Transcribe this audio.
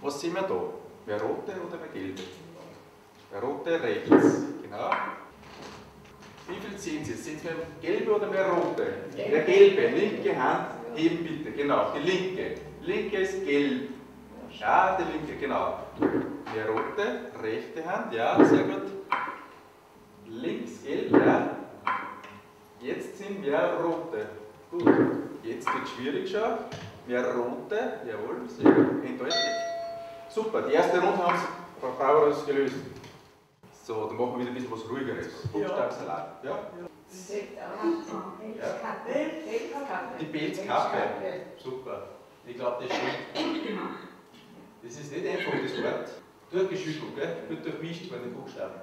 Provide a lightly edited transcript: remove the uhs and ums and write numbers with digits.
Was sehen wir da? Mehr rote oder mehr gelbe? Mehr rote rechts, genau. Wie viel sehen Sie? Sehen Sie mehr gelbe oder mehr rote? Mehr gelbe. Linke Hand heben bitte, genau. Die linke. Linke ist gelb. Ja, die linke, genau. Mehr rote, rechte Hand, ja, sehr gut. Links gelb, ja. Jetzt sind mehr rote. Gut. Jetzt wird es schwierig schon. Mehr rote, jawohl, sehr gut, eindeutig. Super, die erste Runde haben Sie, Frau Brauer, das gelöst. So, dann machen wir wieder ein bisschen was Ruhigeres. Buchstabensalat. Ja? Die Pelzkappe. Super. Ich glaube, das stimmt. Das ist nicht einfach das Wort. Durchgeschüttelt, gell? Wird durchmischt bei den Buchstaben.